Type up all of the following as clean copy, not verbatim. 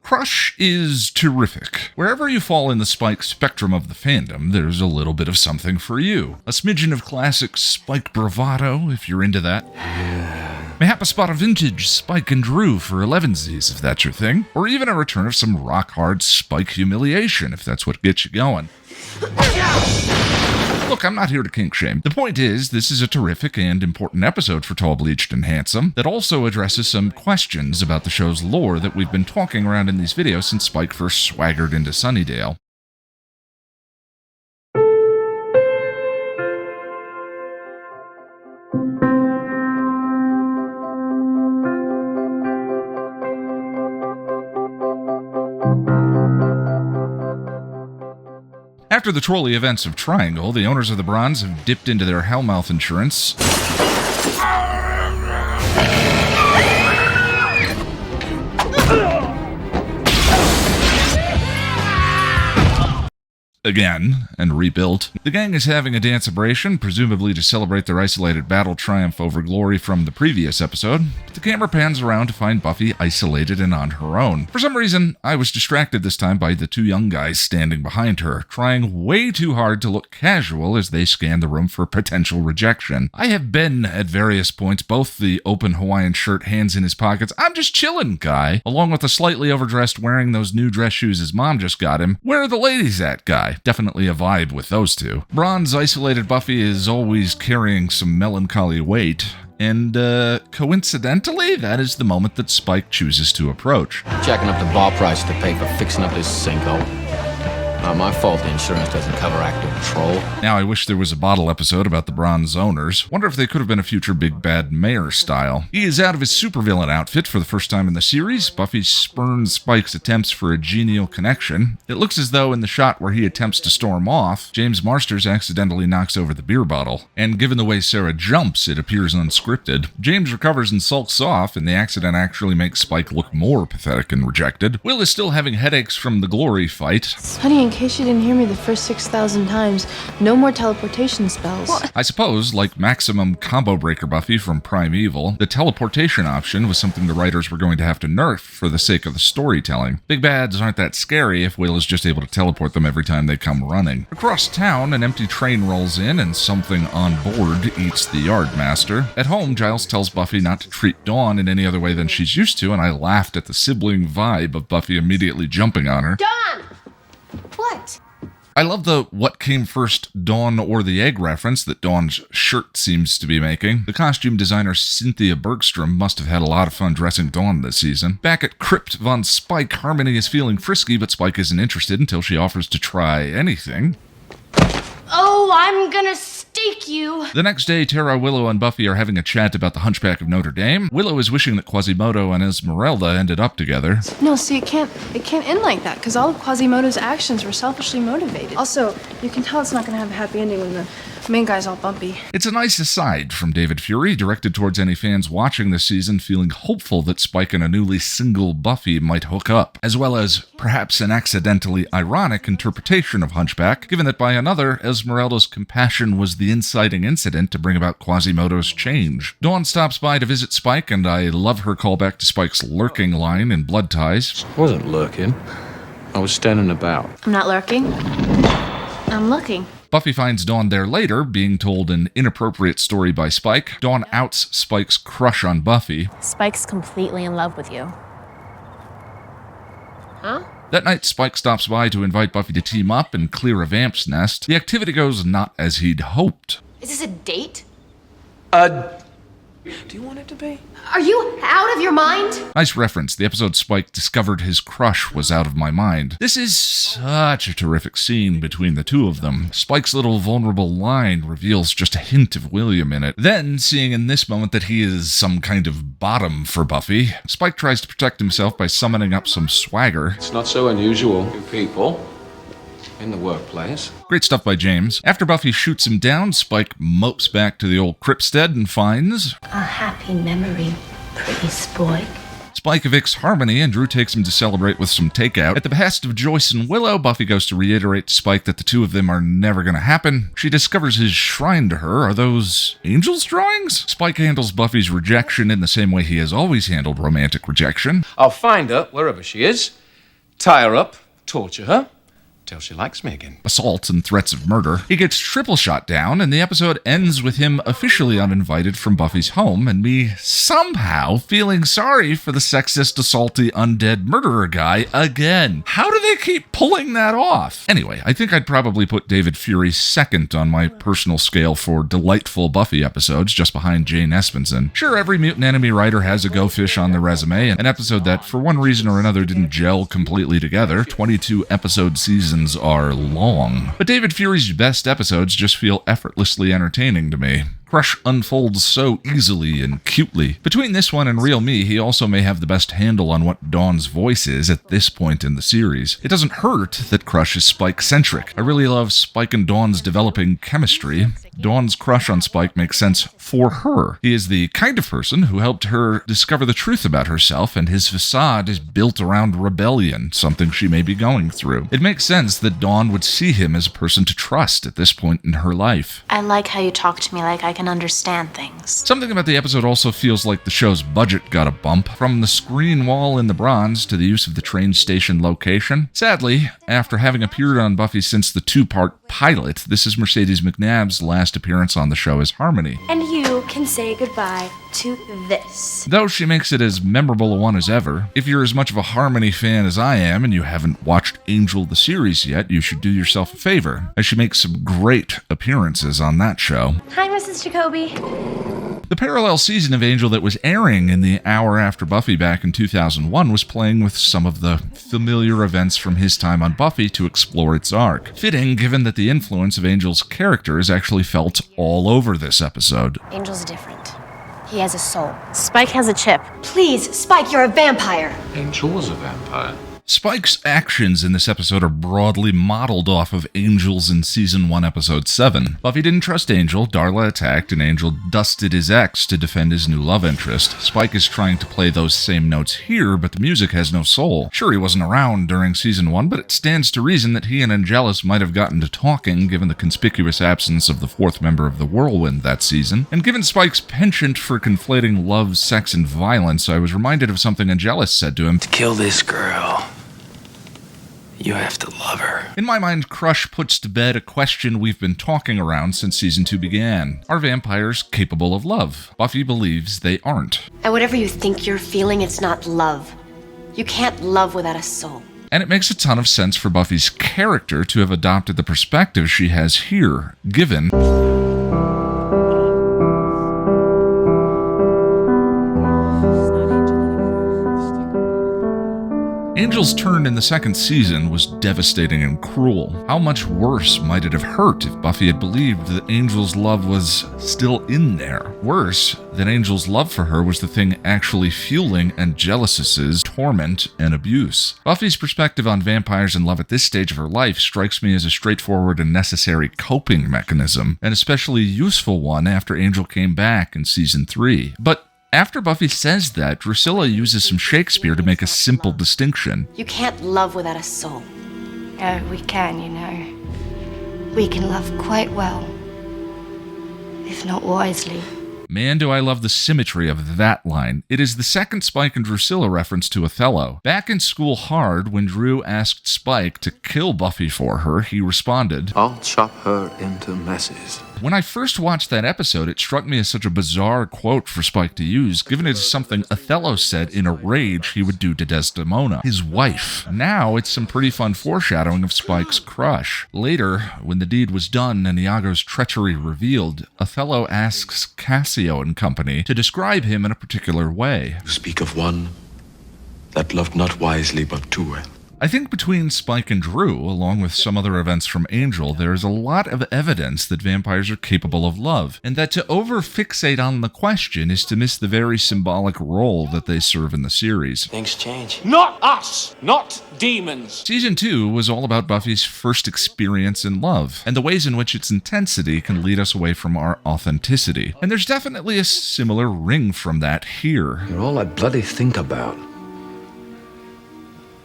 Crush is terrific. Wherever you fall in the Spike spectrum of the fandom, there's a little bit of something for you. A smidgen of classic Spike bravado, if you're into that. Mayhap a spot of vintage Spike and Drew for 11sies, if that's your thing. Or even a return of some rock-hard Spike humiliation, if that's what gets you going. Look, I'm not here to kink shame. The point is, this is a terrific and important episode for Tall, Bleached, and Handsome that also addresses some questions about the show's lore that we've been talking around in these videos since Spike first swaggered into Sunnydale. After the trolley events of Triangle, the owners of the Bronze have dipped into their Hellmouth insurance again and rebuilt. The gang is having a dance-abration, presumably to celebrate their isolated battle triumph over Glory from the previous episode, but the camera pans around to find Buffy isolated and on her own. For some reason, I was distracted this time by the two young guys standing behind her, trying way too hard to look casual as they scan the room for potential rejection. I have been, at various points, both the open Hawaiian shirt, hands in his pockets, I'm just chillin' guy, along with the slightly overdressed wearing those new dress shoes his mom just got him, where are the ladies at guy. Definitely a vibe with those two. Bronze isolated Buffy is always carrying some melancholy weight, and coincidentally, that is the moment that Spike chooses to approach. Jacking up the bar price to pay for fixing up this sinkhole. Not my fault the insurance doesn't cover active patrol. Now, I wish there was a bottle episode about the Bronze owners. Wonder if they could have been a future Big Bad Mayor style. He is out of his supervillain outfit for the first time in the series. Buffy spurns Spike's attempts for a genial connection. It looks as though in the shot where he attempts to storm off, James Marsters accidentally knocks over the beer bottle. And given the way Sarah jumps, it appears unscripted. James recovers and sulks off, and the accident actually makes Spike look more pathetic and rejected. Will is still having headaches from the Glory fight. Honey, in case you didn't hear me the first 6,000 times, no more teleportation spells. What? I suppose, like Maximum Combo Breaker Buffy from Primeval, the teleportation option was something the writers were going to have to nerf for the sake of the storytelling. Big bads aren't that scary if Will is just able to teleport them every time they come running. Across town, an empty train rolls in and something on board eats the yardmaster. At home, Giles tells Buffy not to treat Dawn in any other way than she's used to, and I laughed at the sibling vibe of Buffy immediately jumping on her. Dawn! What? I love the what came first, Dawn or the egg reference that Dawn's shirt seems to be making. The costume designer Cynthia Bergstrom must have had a lot of fun dressing Dawn this season. Back at Crypt von Spike, Harmony is feeling frisky, but Spike isn't interested until she offers to try anything. Oh, I'm gonna stake you. The next day, Tara, Willow, and Buffy are having a chat about the Hunchback of Notre Dame. Willow is wishing that Quasimodo and Esmeralda ended up together. No, see, it can't end like that, because all of Quasimodo's actions were selfishly motivated. Also, you can tell it's not gonna have a happy ending when the main guy's all bumpy. It's a nice aside from David Fury, directed towards any fans watching this season feeling hopeful that Spike and a newly single Buffy might hook up, as well as perhaps an accidentally ironic interpretation of Hunchback, given that by another, Esmeralda's compassion was the inciting incident to bring about Quasimodo's change. Dawn stops by to visit Spike, and I love her callback to Spike's lurking line in Blood Ties. I wasn't lurking. I was standing about. I'm not lurking. I'm looking. Buffy finds Dawn there later, being told an inappropriate story by Spike. Dawn outs Spike's crush on Buffy. Spike's completely in love with you. Huh? That night, Spike stops by to invite Buffy to team up and clear a vamp's nest. The activity goes not as he'd hoped. Is this a date? Do you want it to be? Are you out of your mind? Nice reference. The episode Spike discovered his crush was out of my mind. This is such a terrific scene between the two of them. Spike's little vulnerable line reveals just a hint of William in it. Then, seeing in this moment that he is some kind of bottom for Buffy, Spike tries to protect himself by summoning up some swagger. It's not so unusual to people in the workplace. Great stuff by James. After Buffy shoots him down, Spike mopes back to the old Cryptstead and finds a happy memory, pretty Spike. Spike evicts Harmony, and Drew takes him to celebrate with some takeout. At the behest of Joyce and Willow, Buffy goes to reiterate to Spike that the two of them are never going to happen. She discovers his shrine to her. Are those angels' drawings? Spike handles Buffy's rejection in the same way he has always handled romantic rejection. I'll find her, wherever she is, Tie her up, torture her, till she likes me again. Assault and threats of murder. He gets triple shot down, and the episode ends with him officially uninvited from Buffy's home, and me somehow feeling sorry for the sexist, assaulty, undead murderer guy again. How do they keep pulling that off? Anyway, I think I'd probably put David Fury second on my personal scale for delightful Buffy episodes, just behind Jane Espenson. Sure, every Mutant Enemy writer has a Go Fish on their resume, an episode that, for one reason or another, didn't gel completely together. 22 episode seasons are long. But David Fury's best episodes just feel effortlessly entertaining to me. Crush unfolds so easily and cutely. Between this one and Real Me, he also may have the best handle on what Dawn's voice is at this point in the series. It doesn't hurt that Crush is Spike-centric. I really love Spike and Dawn's developing chemistry. Dawn's crush on Spike makes sense for her. He is the kind of person who helped her discover the truth about herself, and his facade is built around rebellion, something she may be going through. It makes sense that Dawn would see him as a person to trust at this point in her life. I like how you talk to me like I can understand things. Something about the episode also feels like the show's budget got a bump, from the screen wall in the Bronze to the use of the train station location. Sadly, after having appeared on Buffy since the two-part pilot, this is Mercedes McNab's last appearance on the show as Harmony. And you can say goodbye to this. Though she makes it as memorable a one as ever. If you're as much of a Harmony fan as I am and you haven't watched Angel the series yet, you should do yourself a favor, as she makes some great appearances on that show. Hi, Mrs. Jacoby. The parallel season of Angel that was airing in the hour after Buffy back in 2001 was playing with some of the familiar events from his time on Buffy to explore its arc. Fitting, given that the influence of Angel's character is actually felt all over this episode. Angel's different. He has a soul. Spike has a chip. Please, Spike, you're a vampire. Angel was a vampire. Spike's actions in this episode are broadly modeled off of Angel's in Season 1, Episode 7. Buffy didn't trust Angel, Darla attacked, and Angel dusted his ex to defend his new love interest. Spike is trying to play those same notes here, but the music has no soul. Sure, he wasn't around during Season 1, but it stands to reason that he and Angelus might have gotten to talking, given the conspicuous absence of the fourth member of the Whirlwind that season. And given Spike's penchant for conflating love, sex, and violence, I was reminded of something Angelus said to him. To kill this girl, you have to love her. In my mind, Crush puts to bed a question we've been talking around since Season 2 began. Are vampires capable of love? Buffy believes they aren't. And whatever you think you're feeling, it's not love. You can't love without a soul. And it makes a ton of sense for Buffy's character to have adopted the perspective she has here, given Angel's turn in the second season was devastating and cruel. How much worse might it have hurt if Buffy had believed that Angel's love was still in there? Worse, that Angel's love for her was the thing actually fueling Angelus's torment and abuse. Buffy's perspective on vampires and love at this stage of her life strikes me as a straightforward and necessary coping mechanism, an especially useful one after Angel came back in Season 3. But after Buffy says that, Drusilla uses some Shakespeare to make a simple distinction. You can't love without a soul. Oh, we can, you know. We can love quite well, if not wisely. Man, do I love the symmetry of that line. It is the second Spike and Drusilla reference to Othello. Back in School Hard, when Drew asked Spike to kill Buffy for her, he responded, I'll chop her into messes. When I first watched that episode, it struck me as such a bizarre quote for Spike to use, given it is something Othello said in a rage he would do to Desdemona, his wife. Now it's some pretty fun foreshadowing of Spike's crush. Later, when the deed was done and Iago's treachery revealed, Othello asks Cassio and company to describe him in a particular way. You speak of one that loved not wisely but too well. I think between Spike and Drew, along with some other events from Angel, there is a lot of evidence that vampires are capable of love, and that to over-fixate on the question is to miss the very symbolic role that they serve in the series. Things change. Not us! Not demons! Season 2 was all about Buffy's first experience in love, and the ways in which its intensity can lead us away from our authenticity. And there's definitely a similar ring from that here. You're all I bloody think about.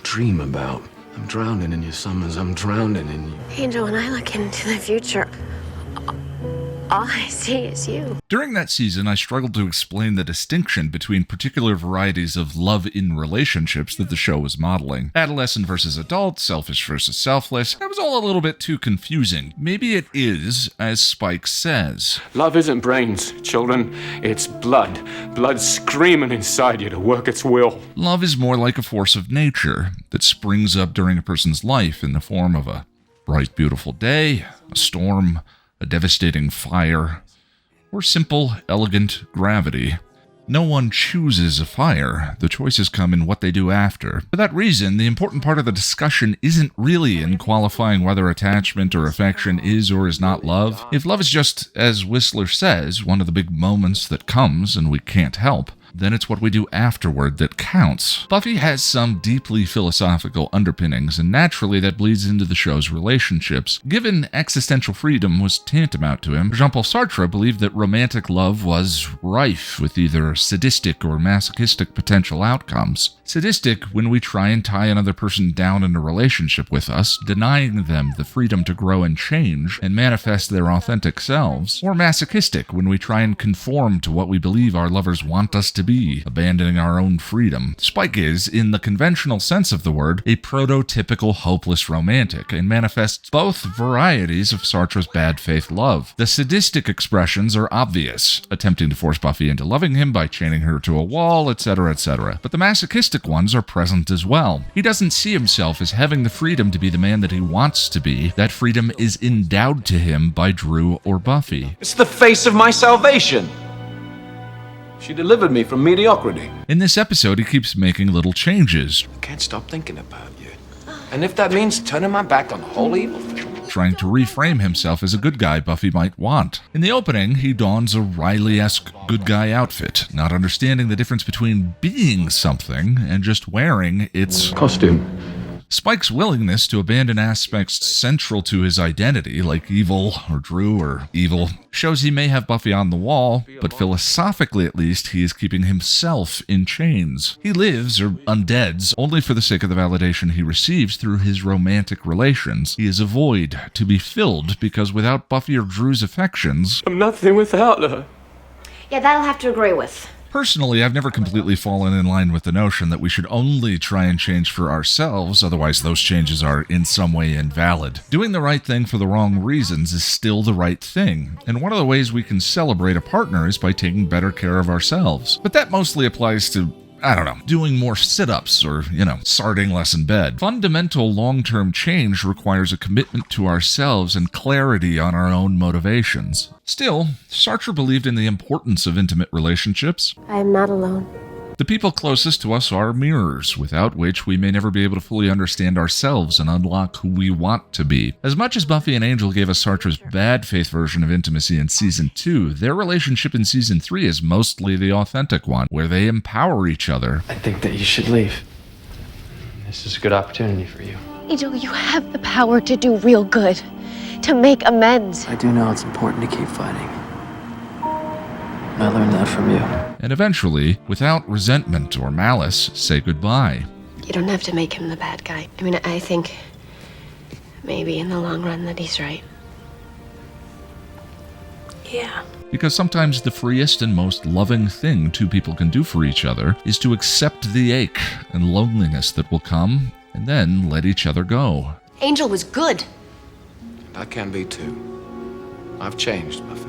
Dream about. I'm drowning in your summers. I'm drowning in you. Angel, when I look into the future, All I see is you. During that season, I struggled to explain the distinction between particular varieties of love in relationships that the show was modeling. Adolescent versus adult, selfish versus selfless. That was all a little bit too confusing. Maybe it is, as Spike says. Love isn't brains, children. It's blood. Blood screaming inside you to work its will. Love is more like a force of nature that springs up during a person's life in the form of a bright, beautiful day, a storm, a devastating fire, or simple, elegant gravity. No one chooses a fire. The choices come in what they do after. For that reason, the important part of the discussion isn't really in qualifying whether attachment or affection is or is not love. If love is just, as Whistler says, one of the big moments that comes and we can't help, then it's what we do afterward that counts. Buffy has some deeply philosophical underpinnings, and naturally that bleeds into the show's relationships. Given existential freedom was tantamount to him, Jean-Paul Sartre believed that romantic love was rife with either sadistic or masochistic potential outcomes. Sadistic when we try and tie another person down in a relationship with us, denying them the freedom to grow and change and manifest their authentic selves. Or masochistic when we try and conform to what we believe our lovers want us to be, abandoning our own freedom. Spike is, in the conventional sense of the word, a prototypical hopeless romantic, and manifests both varieties of Sartre's bad faith love. The sadistic expressions are obvious, attempting to force Buffy into loving him by chaining her to a wall, etc., etc. But the masochistic ones are present as well. He doesn't see himself as having the freedom to be the man that he wants to be. That freedom is endowed to him by Drew or Buffy. It's the face of my salvation. She delivered me from mediocrity. In this episode, he keeps making little changes. I can't stop thinking about you. And if that means turning my back on the whole evil thing. Trying to reframe himself as a good guy Buffy might want. In the opening, he dons a Riley-esque good guy outfit, not understanding the difference between being something and just wearing its Costume. Spike's willingness to abandon aspects central to his identity, like evil or Drew or evil, shows he may have Buffy on the wall, but philosophically at least he is keeping himself in chains. He lives, or undeads, only for the sake of the validation he receives through his romantic relations. He is a void to be filled because without Buffy or Drew's affections, I'm nothing without her. Yeah, that'll have to agree with. Personally, I've never completely fallen in line with the notion that we should only try and change for ourselves, otherwise those changes are in some way invalid. Doing the right thing for the wrong reasons is still the right thing, and one of the ways we can celebrate a partner is by taking better care of ourselves. But that mostly applies to doing more sit-ups or, sarting less in bed. Fundamental long-term change requires a commitment to ourselves and clarity on our own motivations. Still, Sartre believed in the importance of intimate relationships. I am not alone. The people closest to us are mirrors, without which we may never be able to fully understand ourselves and unlock who we want to be. As much as Buffy and Angel gave us Sartre's bad faith version of intimacy in Season 2, their relationship in Season 3 is mostly the authentic one, where they empower each other. I think that you should leave. This is a good opportunity for you. Angel, you have the power to do real good, to make amends. I do know it's important to keep fighting. I learned that from you. And eventually, without resentment or malice, say goodbye. You don't have to make him the bad guy. I mean, I think maybe in the long run that he's right. Yeah. Because sometimes the freest and most loving thing two people can do for each other is to accept the ache and loneliness that will come, and then let each other go. Angel was good. And I can be too. I've changed, Buffy.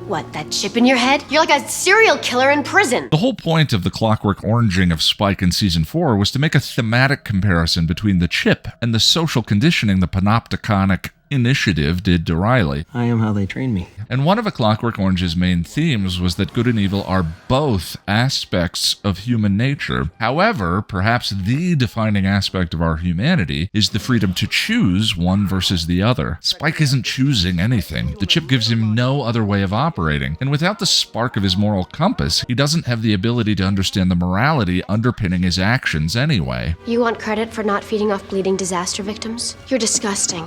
What, that chip in your head? You're like a serial killer in prison. The whole point of the clockwork oranging of Spike in Season 4 was to make a thematic comparison between the chip and the social conditioning the panopticonic initiative did to Riley. I am how they train me. And one of A Clockwork Orange's main themes was that good and evil are both aspects of human nature. However, perhaps the defining aspect of our humanity is the freedom to choose one versus the other. Spike isn't choosing anything. The chip gives him no other way of operating. And without the spark of his moral compass, he doesn't have the ability to understand the morality underpinning his actions anyway. You want credit for not feeding off bleeding disaster victims? You're disgusting.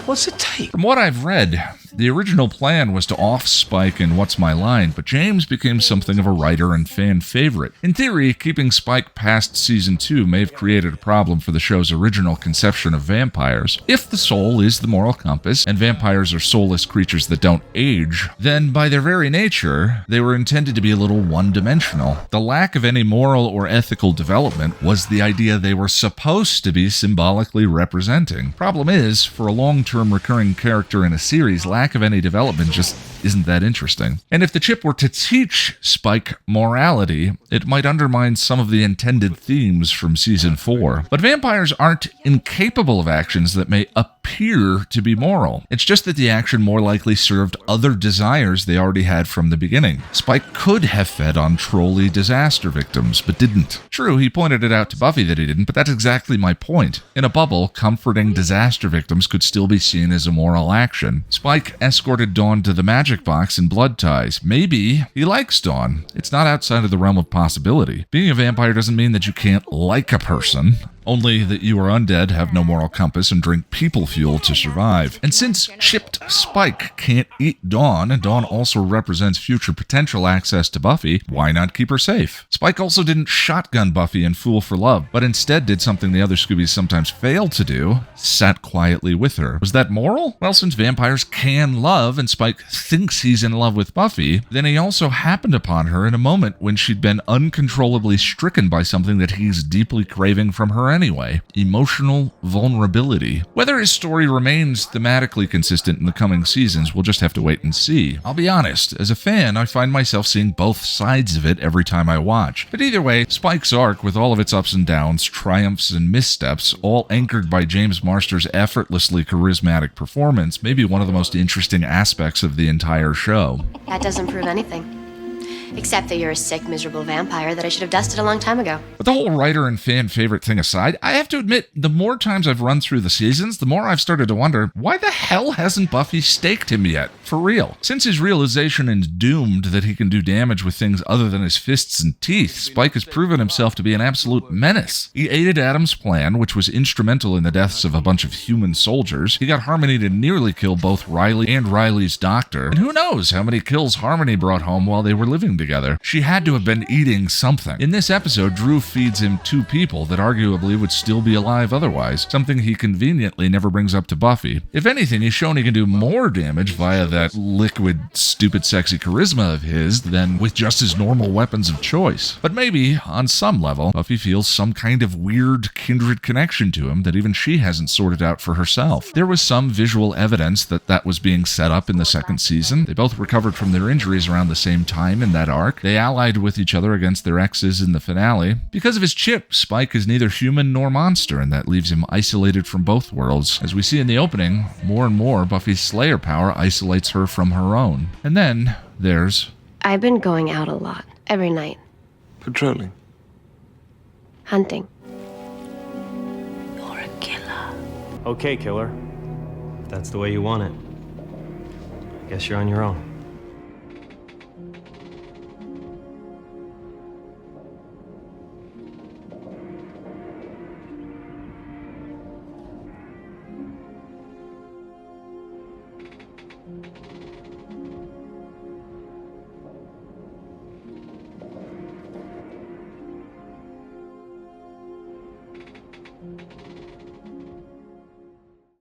What's it take? From what I've read, The original plan was to off Spike in What's My Line, but James became something of a writer and fan favorite. In theory, keeping Spike past season 2 may have created a problem for the show's original conception of vampires. If the soul is the moral compass, and vampires are soulless creatures that don't age, then by their very nature, they were intended to be a little one-dimensional. The lack of any moral or ethical development was the idea they were supposed to be symbolically representing. Problem is, for a long-term recurring character in a series, lack of any development just isn't that interesting. And if the chip were to teach Spike morality, it might undermine some of the intended themes from season 4. But vampires aren't incapable of actions that may appear to be moral. It's just that the action more likely served other desires they already had from the beginning. Spike could have fed on trolly disaster victims, but didn't. True, he pointed it out to Buffy that he didn't, but that's exactly my point. In a bubble, comforting disaster victims could still be seen as a moral action. Spike escorted Dawn to the magic box in Blood Ties. Maybe he likes Dawn. It's not outside of the realm of possibility. Being a vampire doesn't mean that you can't like a person, only that you are undead, have no moral compass, and drink people fuel to survive. And since chipped Spike can't eat Dawn, and Dawn also represents future potential access to Buffy, why not keep her safe? Spike also didn't shotgun Buffy in Fool for Love, but instead did something the other Scoobies sometimes fail to do, sat quietly with her. Was that moral? Well, since vampires can love, and Spike thinks he's in love with Buffy, then he also happened upon her in a moment when she'd been uncontrollably stricken by something that he's deeply craving from her anyway: emotional vulnerability. Whether his story remains thematically consistent in the coming seasons, we'll just have to wait and see. I'll be honest, as a fan, I find myself seeing both sides of it every time I watch. But either way, Spike's arc, with all of its ups and downs, triumphs and missteps, all anchored by James Marsters' effortlessly charismatic performance, may be one of the most interesting aspects of the entire show. That doesn't prove anything. Except that you're a sick, miserable vampire that I should have dusted a long time ago. But the whole writer and fan favorite thing aside, I have to admit, the more times I've run through the seasons, the more I've started to wonder, why the hell hasn't Buffy staked him yet? For real. Since his realization is doomed that he can do damage with things other than his fists and teeth, Spike has proven himself to be an absolute menace. He aided Adam's plan, which was instrumental in the deaths of a bunch of human soldiers. He got Harmony to nearly kill both Riley and Riley's doctor. And who knows how many kills Harmony brought home while they were living together. She had to have been eating something. In this episode, Drew feeds him 2 people that arguably would still be alive otherwise, something he conveniently never brings up to Buffy. If anything, he's shown he can do more damage via that liquid, stupid, sexy charisma of his than with just his normal weapons of choice. But maybe, on some level, Buffy feels some kind of weird, kindred connection to him that even she hasn't sorted out for herself. There was some visual evidence that was being set up in the second season. They both recovered from their injuries around the same time in that arc. They allied with each other against their exes in the finale. Because of his chip, Spike is neither human nor monster, and that leaves him isolated from both worlds. As we see in the opening, more and more Buffy's Slayer power isolates her from her own. And then there's... I've been going out a lot, every night. Patrolling. Hunting. You're a killer. Okay, killer. If that's the way you want it. I guess you're on your own.